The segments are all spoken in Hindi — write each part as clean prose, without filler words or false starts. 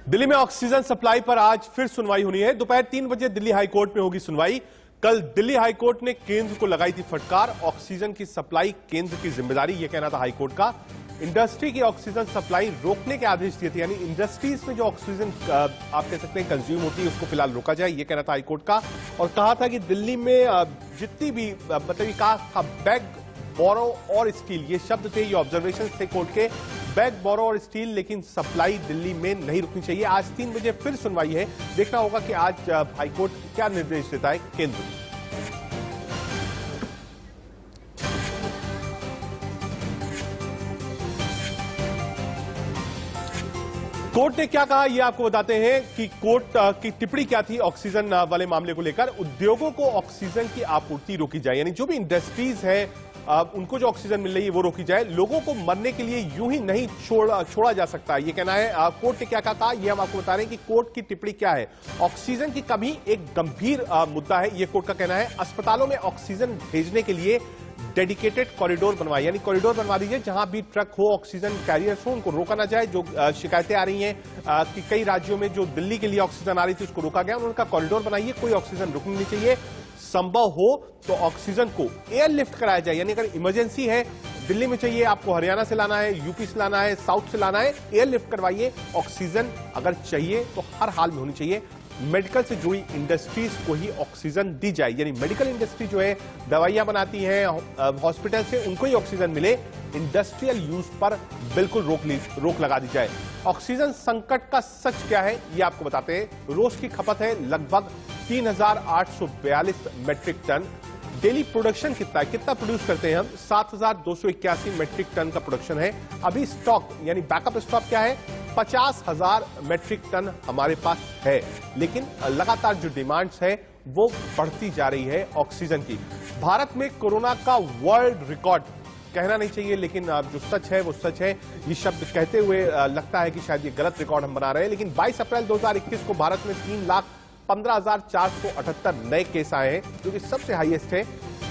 दिल्ली में ऑक्सीजन सप्लाई पर आज फिर सुनवाई होनी है। दोपहर 3 बजे दिल्ली हाईकोर्ट में होगी सुनवाई। कल दिल्ली हाईकोर्ट ने केंद्र को लगाई थी फटकार। ऑक्सीजन की सप्लाई केंद्र की जिम्मेदारी, यह कहना था हाईकोर्ट का। इंडस्ट्री की ऑक्सीजन सप्लाई रोकने के आदेश दिए थे, यानी इंडस्ट्रीज में जो ऑक्सीजन आप कह सकते हैं कंज्यूम होती है उसको फिलहाल रोका जाए, यह कहना था हाईकोर्ट का। और कहा था कि दिल्ली में जितनी भी मतलब कहा बैग बोरो और स्टील, ये शब्द थे, ये ऑब्जर्वेशन थे कोर्ट के, बैग बोरो और स्टील, लेकिन सप्लाई दिल्ली में नहीं रुकनी चाहिए। आज 3 बजे फिर सुनवाई है। देखना होगा कि आज हाईकोर्ट क्या निर्देश देता है केंद्र। कोर्ट ने क्या कहा ये आपको बताते हैं कि कोर्ट की टिप्पणी क्या थी ऑक्सीजन वाले मामले को लेकर। उद्योगों को ऑक्सीजन की आपूर्ति रोकी जाए, यानी जो भी इंडस्ट्रीज है उनको जो ऑक्सीजन मिल रही है वो रोकी जाए। लोगों को मरने के लिए यूं ही नहीं छोड़ा जा सकता, ये कहना है। कोर्ट ने क्या कहा ये हम आपको बता रहे हैं कि कोर्ट की टिप्पणी क्या है। ऑक्सीजन की कमी एक गंभीर मुद्दा है, ये कोर्ट का कहना है। अस्पतालों में ऑक्सीजन भेजने के लिए डेडिकेटेड कॉरिडोर बनवाए, यानी कॉरिडोर बनवा दीजिए जहां भी ट्रक हो, ऑक्सीजन कैरियर्स हो, उनको रोका ना जाए। जो शिकायतें आ रही हैं कि कई राज्यों में जो दिल्ली के लिए ऑक्सीजन आ रही थी उसको रोका गया, उनका कॉरिडोर बनाइए, कोई ऑक्सीजन रुकनी नहीं चाहिए। संभव हो तो ऑक्सीजन को एयरलिफ्ट कराया जाए, यानी अगर इमरजेंसी है, दिल्ली में चाहिए, आपको हरियाणा से लाना है, यूपी से लाना है, साउथ से लाना है, एयरलिफ्ट करवाइए। ऑक्सीजन अगर चाहिए तो हर हाल में होनी चाहिए। मेडिकल से जुड़ी इंडस्ट्रीज को ही ऑक्सीजन दी जाए, यानी मेडिकल इंडस्ट्री जो है दवाइयां बनाती है, हॉस्पिटल से उनको ही ऑक्सीजन मिले। इंडस्ट्रियल यूज पर बिल्कुल रोक लगा दी जाए। ऑक्सीजन संकट का सच क्या है ये आपको बताते हैं। रोज की खपत है लगभग 3,842 मेट्रिक टन। डेली प्रोडक्शन कितना है, कितना प्रोड्यूस करते हैं हम? 7,281 मेट्रिक टन का प्रोडक्शन है। अभी स्टॉक यानी बैकअप स्टॉक क्या है? 50,000 मेट्रिक टन हमारे पास है, लेकिन लगातार जो डिमांड्स है वो बढ़ती जा रही है ऑक्सीजन की। भारत में कोरोना का वर्ल्ड रिकॉर्ड कहना नहीं चाहिए, लेकिन जो सच है वो सच है। ये शब्द कहते हुए लगता है कि शायद ये गलत रिकॉर्ड हम बना रहे हैं, लेकिन 22 अप्रैल 2021 को भारत में 3,15,478 नए केस आए हैं, जो कि सबसे हाईएस्ट है।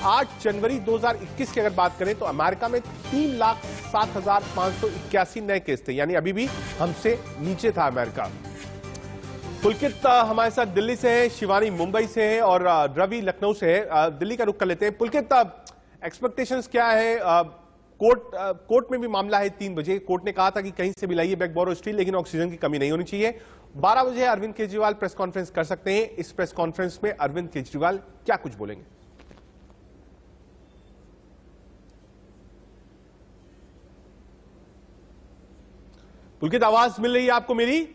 8 जनवरी 2021 की अगर बात करें तो अमेरिका में 3,07,581 नए केस थे, यानी अभी भी हमसे नीचे था अमेरिका। पुलकित हमारे साथ दिल्ली से है, शिवानी मुंबई से है और रवि लखनऊ से है। दिल्ली का रुख कर लेते हैं। पुलकित, एक्सपेक्टेशंस क्या है? कोर्ट में भी मामला है 3 बजे। कोर्ट ने कहा था कि कहीं से भी लाइए बैग बोरो स्टील, लेकिन ऑक्सीजन की कमी नहीं होनी चाहिए। 12 बजे अरविंद केजरीवाल प्रेस कॉन्फ्रेंस कर सकते हैं। इस प्रेस कॉन्फ्रेंस में अरविंद केजरीवाल क्या कुछ बोलेंगे? पुलकित, आवाज मिल रही है आपको मेरी?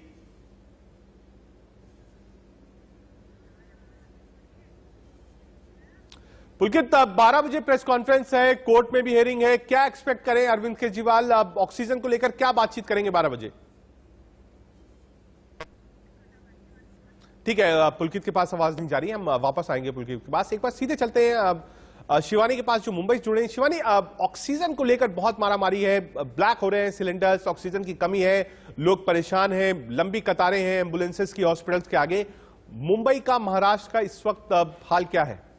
पुलकित, 12 बजे प्रेस कॉन्फ्रेंस है, कोर्ट में भी हियरिंग है। क्या एक्सपेक्ट करें अरविंद केजरीवाल? ऑक्सीजन को लेकर क्या बातचीत करेंगे 12 बजे? ठीक है, पुलकित के पास आवाज नहीं जा रही है, हम वापस आएंगे पुलकित के पास। एक बार सीधे चलते हैं शिवानी के पास जो मुंबई से जुड़े हैं। शिवानी, ऑक्सीजन को लेकर बहुत मारामारी है, ब्लैक हो रहे हैं सिलेंडर्स, ऑक्सीजन की कमी है, लोग परेशान हैं, लंबी कतारें हैं एम्बुलेंसेस की हॉस्पिटल्स के आगे। मुंबई का, महाराष्ट्र का इस वक्त हाल क्या है?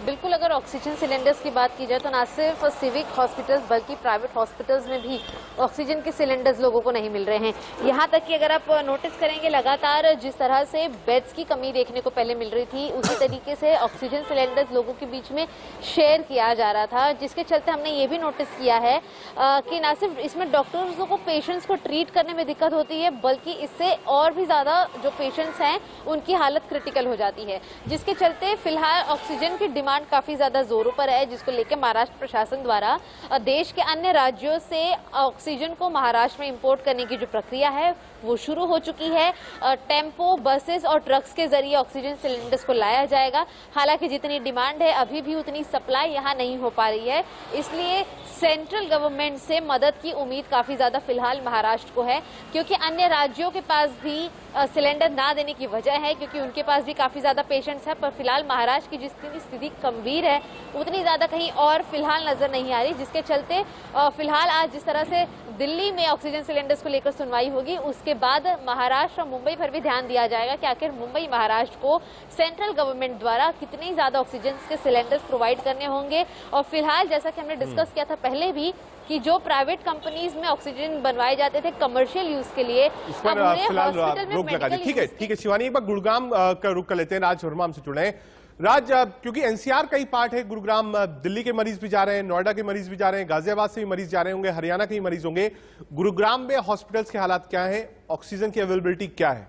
बिल्कुल, अगर ऑक्सीजन सिलेंडर्स की बात की जाए तो ना सिर्फ सिविक हॉस्पिटल्स बल्कि प्राइवेट हॉस्पिटल्स में भी ऑक्सीजन के सिलेंडर्स लोगों को नहीं मिल रहे हैं। यहाँ तक कि अगर आप नोटिस करेंगे, लगातार जिस तरह से बेड्स की कमी देखने को पहले मिल रही थी, उसी तरीके से ऑक्सीजन सिलेंडर्स लोगों के बीच में शेयर किया जा रहा था, जिसके चलते हमने ये भी नोटिस किया है कि ना सिर्फ इसमें डॉक्टर्स को पेशेंट्स को ट्रीट करने में दिक्कत होती है, बल्कि इससे और भी ज्यादा जो पेशेंट्स हैं उनकी हालत क्रिटिकल हो जाती है, जिसके चलते फिलहाल ऑक्सीजन की डिमांड काफी ज्यादा जोरों पर है, जिसको लेकर महाराष्ट्र प्रशासन द्वारा देश के अन्य राज्यों से ऑक्सीजन को महाराष्ट्र में इंपोर्ट करने की जो प्रक्रिया है वो शुरू हो चुकी है। टेम्पो, बसेस और ट्रक्स के जरिए ऑक्सीजन सिलेंडर्स को लाया जाएगा। हालांकि जितनी डिमांड है अभी भी उतनी सप्लाई यहाँ नहीं हो पा रही है, इसलिए सेंट्रल गवर्नमेंट से मदद की उम्मीद काफी ज्यादा फिलहाल महाराष्ट्र को है, क्योंकि अन्य राज्यों के पास भी सिलेंडर ना देने की वजह है क्योंकि उनके पास भी काफी ज्यादा पेशेंट्स हैं, पर फिलहाल महाराष्ट्र की जितनी स्थिति गंभीर है उतनी ज्यादा कहीं और फिलहाल नजर नहीं आ रही, जिसके चलते फिलहाल आज जिस तरह से दिल्ली में ऑक्सीजन सिलेंडर्स को लेकर सुनवाई होगी उसके उसके बाद महाराष्ट्र और मुंबई पर भी ध्यान दिया जाएगा कि आखिर मुंबई महाराष्ट्र को सेंट्रल गवर्नमेंट द्वारा कितनी ज्यादा ऑक्सीजन के सिलेंडर्स प्रोवाइड करने होंगे। और फिलहाल जैसा कि हमने डिस्कस किया था पहले भी कि जो प्राइवेट कंपनीज में ऑक्सीजन बनवाए जाते थे कमर्शियल यूज के लिए, फिलहाल रोक लगा दी। ठीक है शिवानी, एक बार गुरुग्राम का रुख कर लेते हैं। राज वर्मा हमसे जुड़े हैं। राज, क्योंकि एनसीआर का ही पार्ट है गुरुग्राम, दिल्ली के मरीज भी जा रहे हैं, नोएडा के मरीज भी जा रहे हैं, गाजियाबाद से भी मरीज जा रहे होंगे, हरियाणा के भी मरीज होंगे। गुरुग्राम में हॉस्पिटल्स के हालात क्या है, ऑक्सीजन की अवेलेबिलिटी क्या है?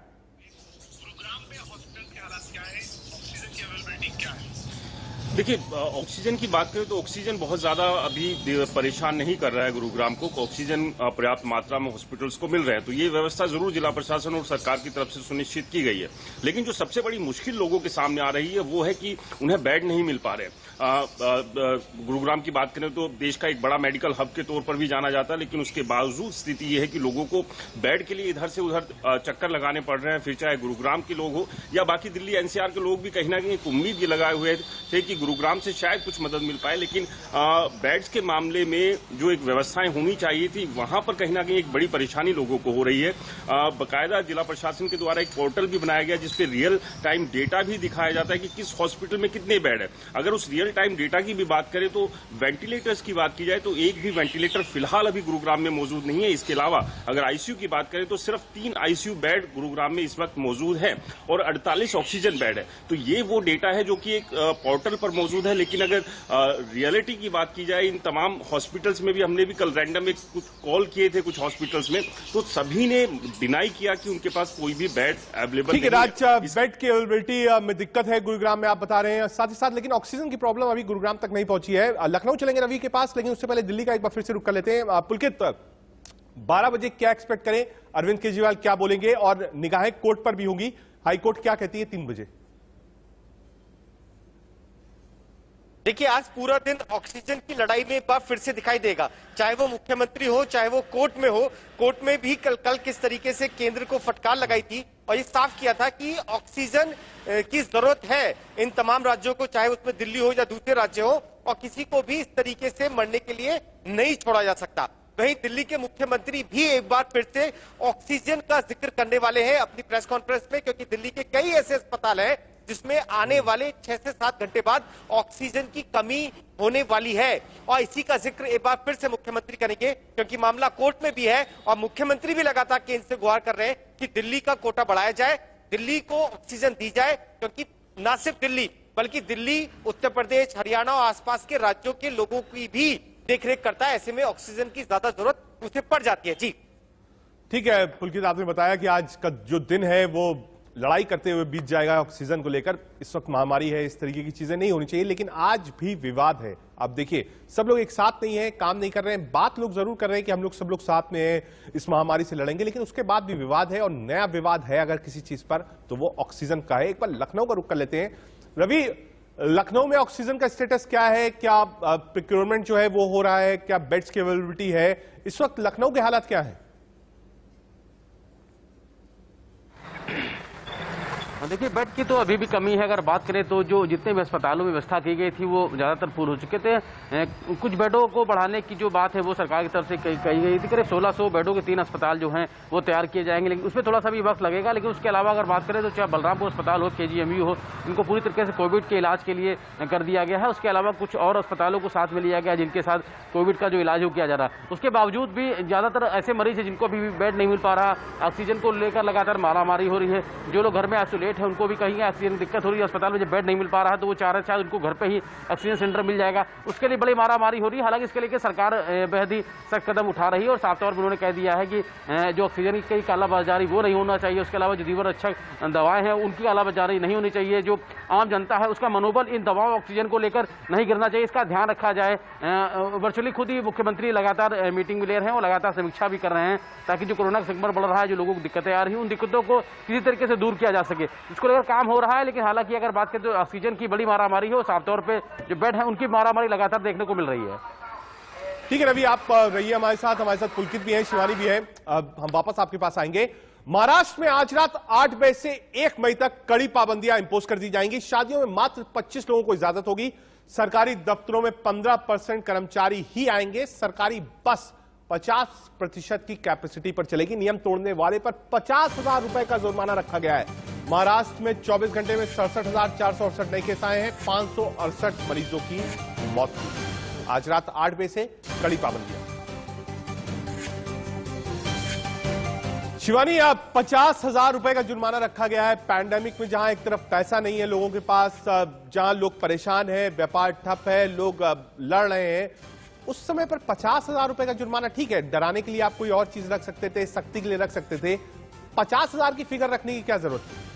देखिए, ऑक्सीजन की बात करें तो ऑक्सीजन बहुत ज्यादा अभी परेशान नहीं कर रहा है गुरुग्राम को। ऑक्सीजन पर्याप्त मात्रा में हॉस्पिटल्स को मिल रहे हैं, तो ये व्यवस्था जरूर जिला प्रशासन और सरकार की तरफ से सुनिश्चित की गई है। लेकिन जो सबसे बड़ी मुश्किल लोगों के सामने आ रही है वो है कि उन्हें बेड नहीं मिल पा रहे। गुरुग्राम की बात करें तो देश का एक बड़ा मेडिकल हब के तौर पर भी जाना जाता है, लेकिन उसके बावजूद स्थिति ये है कि लोगों को बेड के लिए इधर से उधर चक्कर लगाने पड़ रहे हैं। फिर चाहे गुरुग्राम के लोग हो या बाकी दिल्ली एनसीआर के लोग भी कहीं ना कहीं एक उम्मीद ये लगाए हुए थे कि गुरुग्राम से शायद कुछ मदद मिल पाए। लेकिन बेड्स के मामले में जो एक व्यवस्थाएं होनी चाहिए थी वहां पर कहीं ना कहीं एक बड़ी परेशानी लोगों को हो रही है। बाकायदा जिला प्रशासन के द्वारा एक पोर्टल भी बनाया गया जिसपे रियल टाइम डेटा भी दिखाया जाता है कि किस हॉस्पिटल में कितने बेड है। अगर उस रियल टाइम डेटा की भी बात करें तो वेंटिलेटर्स की बात की जाए तो एक भी वेंटिलेटर फिलहाल अभी गुरुग्राम में मौजूद नहीं है। इसके अलावा अगर आईसीयू की बात करें तो सिर्फ 3 आईसीयू बेड गुरुग्राम में इस वक्त मौजूद है और 48 ऑक्सीजन बेड है। तो ये वो डेटा है जो कि एक पोर्टल पर मौजूद है। लेकिन अगर रियलिटी की बात की जाए इन तमाम हॉस्पिटल्स में भी, हमने भी कल रैंडम एक कुछ कॉल किए थे कुछ हॉस्पिटल्स में, तो सभी ने डिनाई किया कि उनके पास कोई भी बेड अवेलेबल नहीं है। राज, बेड की अवेलेबिलिटी में दिक्कत है गुरुग्राम में, आप बता रहे हैं। साथ ही साथ लेकिन ऑक्सीजन की प्रॉब्लम अभी गुरुग्राम तक नहीं पहुंची है। लखनऊ चलेंगे रवि के पास, लेकिन उससे पहले दिल्ली का एक बार फिर से रुक कर लेते हैं। पुलकित, 12 बजे क्या एक्सपेक्ट करें? अरविंद केजरीवाल क्या बोलेंगे और निगाहें कोर्ट पर भी होंगी। हाईकोर्ट क्या कहती है 3 बजे? देखिए, आज पूरा दिन ऑक्सीजन की लड़ाई में एक बार फिर से दिखाई देगा, चाहे वो मुख्यमंत्री हो चाहे वो कोर्ट में हो। कोर्ट में भी कल किस तरीके से केंद्र को फटकार लगाई थी और ये साफ किया था कि ऑक्सीजन की जरूरत है इन तमाम राज्यों को, चाहे उसमें दिल्ली हो या दूसरे राज्य हो, और किसी को भी इस तरीके से मरने के लिए नहीं छोड़ा जा सकता। वहीं दिल्ली के मुख्यमंत्री भी एक बार फिर से ऑक्सीजन का जिक्र करने वाले हैं अपनी प्रेस कॉन्फ्रेंस में, क्योंकि दिल्ली के कई ऐसे अस्पताल हैं जिसमें आने वाले 6 से 7 घंटे बाद ऑक्सीजन की कमी होने वाली है। और इसी का जिक्र एक बार फिर से मुख्यमंत्री करेंगे, क्योंकि मामला कोर्ट में भी है और मुख्यमंत्री भी लगातार केंद्र से गुहार कर रहे हैं कि दिल्ली का कोटा बढ़ाया जाए, दिल्ली को ऑक्सीजन दी जाए, क्योंकि न सिर्फ दिल्ली बल्कि दिल्ली, उत्तर प्रदेश, हरियाणा और आसपास के राज्यों के लोगों की भी देखरेख करता है। ऐसे में ऑक्सीजन की ज्यादा जरूरत उसे पड़ जाती है। जी ठीक है पुलकित, आपने बताया कि आज का जो दिन है वो लड़ाई करते हुए बीत जाएगा ऑक्सीजन को लेकर। इस वक्त महामारी है, इस तरीके की चीजें नहीं होनी चाहिए, लेकिन आज भी विवाद है। आप देखिए, सब लोग एक साथ नहीं है, काम नहीं कर रहे हैं, बात लोग जरूर कर रहे हैं कि सब लोग साथ में हैं, इस महामारी से लड़ेंगे, लेकिन उसके बाद भी विवाद है और नया विवाद है अगर किसी चीज पर तो वो ऑक्सीजन का है। एक बार लखनऊ का रुख कर लेते हैं। रवि, लखनऊ में ऑक्सीजन का स्टेटस क्या है? क्या प्रोक्योरमेंट जो है वो हो रहा है? क्या बेड्स की अवेलेबिलिटी है? इस वक्त लखनऊ के हालात क्या है? देखिए, बेड की तो अभी भी कमी है। अगर बात करें तो जो जितने भी अस्पतालों में व्यवस्था की गई थी वो ज़्यादातर पूर्ण हो चुके थे। कुछ बेडों को बढ़ाने की जो बात है वो सरकार की तरफ से कही गई थी। करीब 1600 बेडों के 3 अस्पताल जो हैं वो तैयार किए जाएंगे, लेकिन उसमें थोड़ा सा भी वक्त लगेगा। लेकिन उसके अलावा अगर बात करें तो चाहे बलरामपुर अस्पताल हो, KGMU हो, इनको पूरी तरीके से कोविड के इलाज के लिए कर दिया गया है। उसके अलावा कुछ और अस्पतालों को साथ में लिया गया जिनके साथ कोविड का जो इलाज हो किया जा रहा है। उसके बावजूद भी ज़्यादातर ऐसे मरीज हैं जिनको अभी भी बेड नहीं मिल पा रहा। ऑक्सीजन को लेकर लगातार मारामारी हो रही है। जो लोग घर में आइसोलेट है उनको भी कहीं ऑक्सीजन की दिक्कत हो रही है। अस्पताल में जब बेड नहीं मिल पा रहा है तो वो चाह रहे शायद उनको घर पे ही ऑक्सीजन सेंटर मिल जाएगा, उसके लिए बड़ी मारामारी हो रही है। हालांकि इसके लिए सरकार बेहद ही सख्त कदम उठा रही है और साफ तौर पर उन्होंने कह दिया है कि जो ऑक्सीजन की कालाबाजारी वो नहीं होना चाहिए। उसके अलावा जो जीवनरक्षक दवाएं हैं उनकी कालाबाजारी नहीं होनी चाहिए। जो आम जनता है उसका मनोबल इन दवाओं ऑक्सीजन को लेकर नहीं गिरना चाहिए, इसका ध्यान रखा जाए। वर्चुअली खुद ही मुख्यमंत्री लगातार मीटिंग में ले रहे हैं और लगातार समीक्षा भी कर रहे हैं ताकि जो कोरोना का संक्रमण बढ़ रहा है, जो लोगों को दिक्कतें आ रही हैं, उन दिक्कतों को किसी तरीके से दूर किया जा सके, इसको लेकर काम हो रहा है। लेकिन हालांकि अगर बात करें तो ऑक्सीजन की बड़ी मारामारी है, साफ तौर पे जो बेड है उनकी मारामारी लगातार देखने को मिल रही है। ठीक है रवि, आप रहिए हमारे साथ पुलकित भी है, शिवानी भी है। हम वापस आपके पास आएंगे। महाराष्ट्र में आज रात 8 बजे से 1 मई तक कड़ी पाबंदियां इंपोज कर दी जाएंगी। शादियों में मात्र 25 लोगों को इजाजत होगी। सरकारी दफ्तरों में 15% कर्मचारी ही आएंगे। सरकारी बस 50% की कैपेसिटी पर चलेगी। नियम तोड़ने वाले पर 50,000 रुपए का जुर्माना रखा गया है। महाराष्ट्र में 24 घंटे में 67,468 नए केस आए हैं, 568 मरीजों की मौत हुई। आज रात 8 बजे से कड़ी पाबंदी। शिवानी, अब 50,000 रुपए का जुर्माना रखा गया है। पैंडेमिक में जहां एक तरफ पैसा नहीं है लोगों के पास, जहां लोग परेशान हैं, व्यापार ठप है, लोग लड़ रहे हैं, उस समय पर 50,000 रुपए का जुर्माना ठीक है। डराने के लिए आप कोई और चीज रख सकते थे, सख्ती के लिए रख सकते थे। 50,000 की फिगर रखने की क्या जरूरत थी?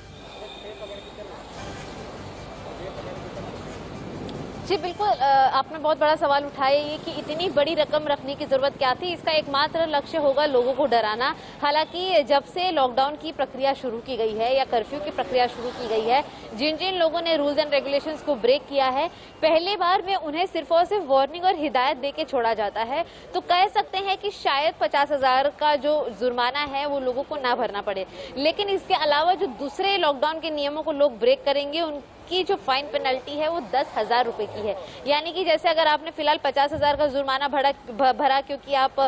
जी बिल्कुल, आपने बहुत बड़ा सवाल उठाया ये कि इतनी बड़ी रकम रखने की जरूरत क्या थी। इसका एकमात्र लक्ष्य होगा लोगों को डराना। हालांकि जब से लॉकडाउन की प्रक्रिया शुरू की गई है या कर्फ्यू की प्रक्रिया शुरू की गई है, जिन जिन लोगों ने रूल्स एंड रेगुलेशंस को ब्रेक किया है, पहले बार में उन्हें सिर्फ और सिर्फ वार्निंग और हिदायत देके छोड़ा जाता है। तो कह सकते हैं कि शायद 50,000 का जो जुर्माना है वो लोगों को ना भरना पड़े। लेकिन इसके अलावा जो दूसरे लॉकडाउन के नियमों को लोग ब्रेक करेंगे की जो फाइन पेनल्टी है वो 10,000 रुपए की है। यानी कि जैसे अगर आपने फिलहाल 50,000 का जुर्माना भरा क्योंकि आप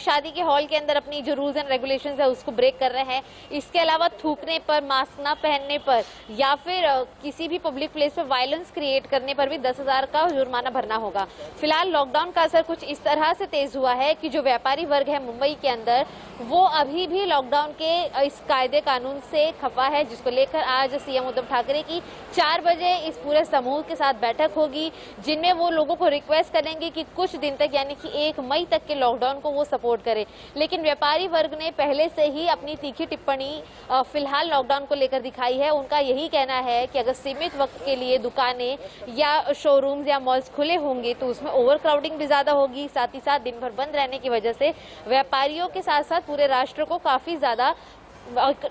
शादी के हॉल के अंदर अपनी जो रूल्स एंड रेगुलेशंस है उसको ब्रेक कर रहे हैं, इसके अलावा थूकने पर, मास्क ना पहनने पर या फिर किसी भी पब्लिक प्लेस पर वायलेंस क्रिएट करने पर भी 10,000 का जुर्माना भरना होगा। फिलहाल लॉकडाउन का असर कुछ इस तरह से तेज हुआ है कि जो व्यापारी वर्ग है मुंबई के अंदर, वो अभी भी लॉकडाउन के इस कायदे कानून से खफा है, जिसको लेकर आज सीएम उद्धव ठाकरे की 4 बजे इस पूरे समूह के साथ बैठक होगी, जिनमें वो लोगों को रिक्वेस्ट करेंगे कि कुछ दिन तक यानी कि 1 मई तक के लॉकडाउन को वो सपोर्ट करें। लेकिन व्यापारी वर्ग ने पहले से ही अपनी तीखी टिप्पणी फिलहाल लॉकडाउन को लेकर दिखाई है। उनका यही कहना है कि अगर सीमित वक्त के लिए दुकानें या शोरूम्स या मॉल्स खुले होंगे तो उसमें ओवर क्राउडिंग भी ज्यादा होगी। साथ ही साथ दिन भर बंद रहने की वजह से व्यापारियों के साथ साथ पूरे राष्ट्र को काफी ज्यादा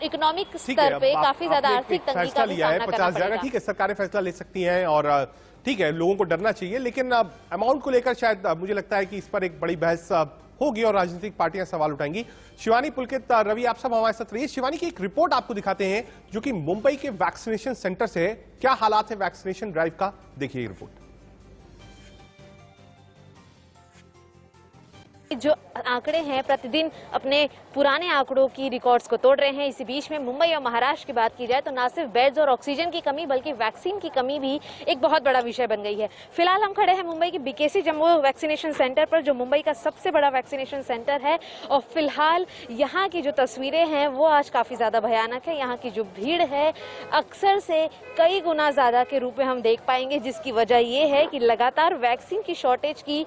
इकोनॉमिक स्तर पे काफी ज्यादा आर्थिक तंगी का लिया है। 50,000 का ठीक है, सरकारें फैसला ले सकती हैं और ठीक है, लोगों को डरना चाहिए। लेकिन अमाउंट को लेकर शायद मुझे लगता है कि इस पर एक बड़ी बहस होगी और राजनीतिक पार्टियां सवाल उठाएंगी। शिवानी, पुलकित, रवि, आप सब हमारे साथ रहिए। शिवानी की एक रिपोर्ट आपको दिखाते हैं जो कि मुंबई के वैक्सीनेशन सेंटर से है। क्या हालात है वैक्सीनेशन ड्राइव का, देखिए रिपोर्ट। जो आंकड़े हैं प्रतिदिन अपने पुराने आंकड़ों की रिकॉर्ड्स को तोड़ रहे हैं। इसी बीच में मुंबई और महाराष्ट्र की बात की जाए तो न सिर्फ बेड्स और ऑक्सीजन की कमी बल्कि वैक्सीन की कमी भी एक बहुत बड़ा विषय बन गई है। फिलहाल हम खड़े हैं मुंबई के बीकेसी जम्बो वैक्सीनेशन सेंटर पर, जो मुंबई का सबसे बड़ा वैक्सीनेशन सेंटर है। और फिलहाल यहाँ की जो तस्वीरें हैं वो आज काफी ज्यादा भयानक है। यहाँ की जो भीड़ है अक्सर से कई गुना ज्यादा के रूप में हम देख पाएंगे, जिसकी वजह ये है कि लगातार वैक्सीन की शॉर्टेज की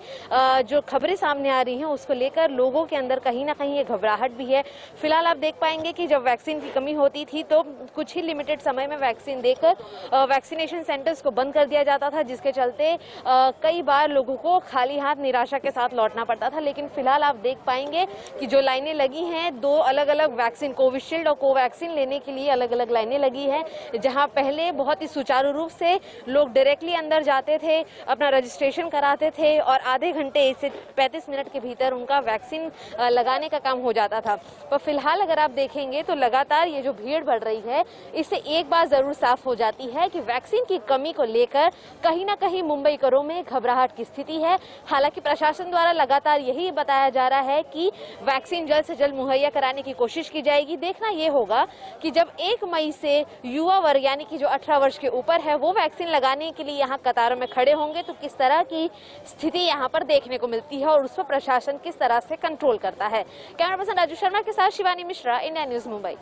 जो खबरें सामने आ रही हैं उसको लेकर लोगों के अंदर कहीं ना कहीं ये घबराहट भी है। फिलहाल आप देख पाएंगे कि जब वैक्सीन की कमी होती थी तो कुछ ही लिमिटेड समय में वैक्सीन देकर वैक्सीनेशन सेंटर्स को बंद कर दिया जाता था, जिसके चलते कई बार लोगों को खाली हाथ निराशा के साथ लौटना पड़ता था। लेकिन फिलहाल आप देख पाएंगे कि जो लाइनें लगी हैं, 2 अलग अलग वैक्सीन, कोविशील्ड और कोवैक्सीन लेने के लिए अलग अलग लाइनें लगी हैं। जहां पहले बहुत ही सुचारू रूप से लोग डायरेक्टली अंदर जाते थे, अपना रजिस्ट्रेशन कराते थे और आधे घंटे से 35 मिनट के भीतर उनका वैक्सीन लगाने का काम हो जाता था। पर फिलहाल अगर आप देखेंगे तो लगातार ये जो भीड़ बढ़ रही है, इससे एक बात जरूर साफ हो जाती है कि वैक्सीन की कमी को लेकर कहीं ना कहीं मुंबईकरों में घबराहट की स्थिति है। हालांकि प्रशासन द्वारा लगातार यही बताया जा रहा है कि वैक्सीन जल्द से जल्द मुहैया कराने की कोशिश की जाएगी। देखना यह होगा कि जब 1 मई से युवा वर्ग यानी कि जो 18 वर्ष के ऊपर है वो वैक्सीन लगाने के लिए यहाँ कतारों में खड़े होंगे तो किस तरह की स्थिति यहाँ पर देखने को मिलती है और उस पर प्रशासन किस तरह से कंट्रोल करता है। कैमरा पर्सन राजू शर्मा के साथ शिवानी मिश्रा, इंडिया न्यूज मुंबई।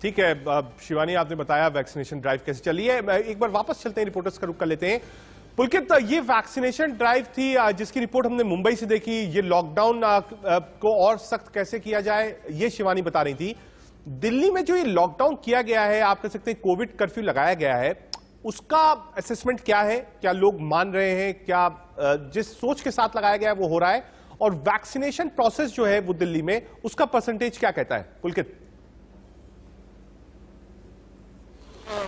ठीक है शिवानी, आपने बताया वैक्सीनेशन ड्राइव कैसे चली है। एक बार वापस चलते हैं, रिपोर्टर्स का रुख कर लेते हैं। पुलकित, ये वैक्सीनेशन ड्राइव थी जिसकी रिपोर्ट हमने मुंबई से देखी। ये लॉकडाउन को और सख्त कैसे किया जाए ये शिवानी बता रही थी। दिल्ली में जो ये लॉकडाउन किया गया है, आप कह सकते हैं कोविड कर्फ्यू लगाया गया है, उसका असेसमेंट क्या है? क्या लोग मान रहे हैं? क्या जिस सोच के साथ लगाया गया है वो हो रहा है? और वैक्सीनेशन प्रोसेस जो है वो दिल्ली में, उसका परसेंटेज क्या कहता है? पुलकित,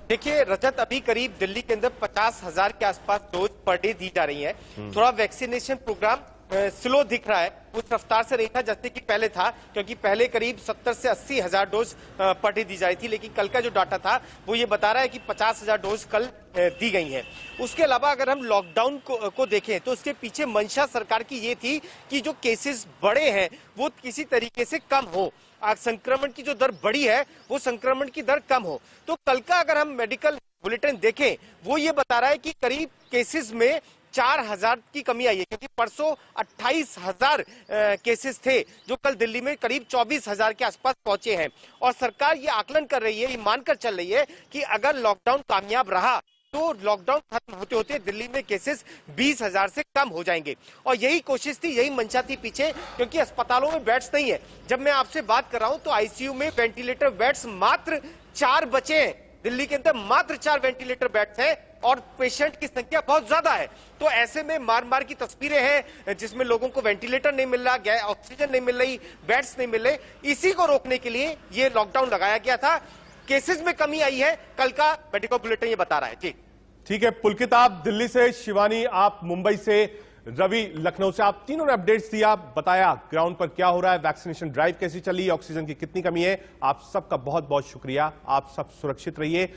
देखिए रजत, अभी करीब दिल्ली के अंदर 50,000 के आसपास डोज पर डे दी जा रही है। थोड़ा वैक्सीनेशन प्रोग्राम स्लो दिख रहा है, उस रफ्तार से नहीं था जैसे कि पहले था, क्योंकि पहले करीब 70 से 80 हजार डोज पर डे दी जा रही थी, लेकिन कल का जो डाटा था वो ये बता रहा है कि 50,000 डोज कल दी गई हैं। उसके अलावा अगर हम लॉकडाउन को देखें तो उसके पीछे मंशा सरकार की ये थी कि जो केसेस बढ़े हैं वो किसी तरीके से कम हो, संक्रमण की जो दर बढ़ी है वो संक्रमण की दर कम हो। तो कल का अगर हम मेडिकल बुलेटिन देखें वो ये बता रहा है कि करीब केसेस में 4,000 की कमी आई है, क्योंकि परसों 28,000 केसेस थे जो कल दिल्ली में करीब 24,000 के आसपास पहुंचे हैं। और सरकार ये आकलन कर रही है, ये मानकर चल रही है कि अगर लॉकडाउन कामयाब रहा तो लॉकडाउन खत्म होते होते दिल्ली में केसेस 20,000 से कम हो जाएंगे। और यही कोशिश थी, यही मंशा थी पीछे, क्योंकि अस्पतालों में बेड्स नहीं है। जब मैं आपसे बात कर रहा हूं तो आईसीयू में वेंटिलेटर बेड्स मात्र 4 बचे हैं। दिल्ली के अंदर मात्र 4 वेंटिलेटर बेड्स हैं और पेशेंट की संख्या बहुत ज्यादा है। तो ऐसे में मार मार की तस्वीरें हैं जिसमें लोगों को वेंटिलेटर नहीं मिल रहा, ऑक्सीजन नहीं मिल रही, बेड्स नहीं मिल रहे। इसी को रोकने के लिए ये लॉकडाउन लगाया गया था। केसेस में कमी आई है, कल का मेडिकल बुलेटिन ये बता रहा है। जी ठीक है, पुलकित आप दिल्ली से, शिवानी आप मुंबई से, रवि लखनऊ से, आप तीनों ने अपडेट्स दिया, बताया ग्राउंड पर क्या हो रहा है, वैक्सीनेशन ड्राइव कैसी चली, ऑक्सीजन की कितनी कमी है। आप सबका बहुत बहुत शुक्रिया। आप सब सुरक्षित रहिए,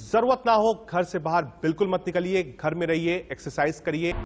जरूरत ना हो घर से बाहर बिल्कुल मत निकलिए, घर में रहिए, एक्सरसाइज करिए।